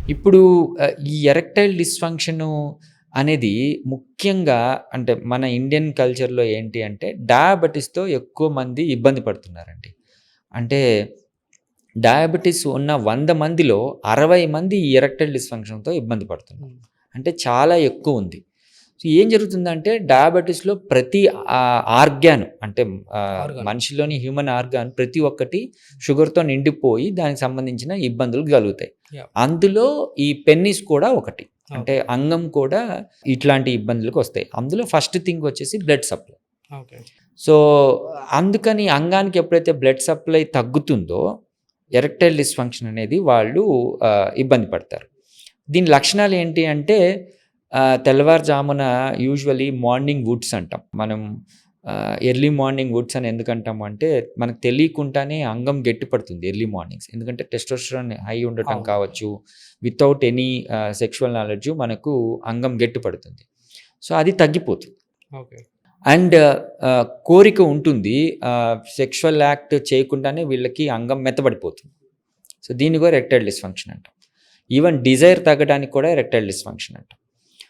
ఇప్పుడు ఈ ఎరెక్టైల్ డిస్‌ఫంక్షను అనేది ముఖ్యంగా అంటే మన ఇండియన్ కల్చర్‌లో ఏంటి అంటే డయాబెటిస్‌తో ఎక్కువ మంది ఇబ్బంది పడుతున్నారండి. అంటే డయాబెటిస్ ఉన్న 100 మందిలో 60 మంది ఈ ఎరెక్టైల్ డిస్‌ఫంక్షన్‌తో ఇబ్బంది పడుతున్నారు. హ్మ్. అంటే చాలా ఎక్కువుంది. సో, ఏం జరుగుతుందంటే డయాబెటిస్‌లో ప్రతి ఆర్గాన్ అంటే ఆర్గాన్. మనిషిలోని హ్యూమన్ ఆర్గాన్ ప్రతి ఒక్కటి షుగర్‌తో నిండిపోయి దానికి సంబంధించిన ఇబ్బందులు కలుగుతాయి. యాహ్! అందులో ఈ పెన్నిస్ కూడా ఒకటి. అంటే ఓకే. అంగం కూడా ఇట్లాంటి ఇబ్బందులకొస్తాయి. అందులో ఫస్ట్ థింగ్ వచ్చేసి బ్లడ్ సప్లై. ఓకే. సో, అందుకని అంగానికి ఎప్పుడైతే బ్లడ్ సప్లై తగ్గుతుందో ఎరెక్టైల్ డిస్‌ఫంక్షన్ అనేది వాళ్ళు ఇబ్బంది పడతారు. దీని లక్షణాలు ఏంటి అంటే తెల్లవారుజామున యూజువల్లీ మార్నింగ్ వుడ్స్ అంటాం. మనం ఎర్లీ మార్నింగ్ వుడ్స్ అని ఎందుకంటాము అంటే మనకు తెలియకుండానే అంగం గట్టిపడుతుంది ఎర్లీ మార్నింగ్స్. ఎందుకంటే టెస్టోస్టెరాన్ హై ఉండటం అవును. కావచ్చు, వితౌట్ ఎనీ సెక్సువల్ నాలెడ్జ్ మనకు అంగం గట్టిపడుతుంది. సో, అది తగ్గిపోతుంది. ఓకే. అండ్ కోరిక ఉంటుంది. సెక్షువల్ యాక్ట్ చేయకుండానే వీళ్ళకి అంగం మెత్తబడిపోతుంది. సో, దీన్ని కూడా ఎరెక్టైల్ డిస్‌ఫంక్షన్ అంటాం. ఈవెన్ డిజైర్ తగ్గడానికి కూడా ఎరెక్టైల్ డిస్‌ఫంక్షన్ అంటాం.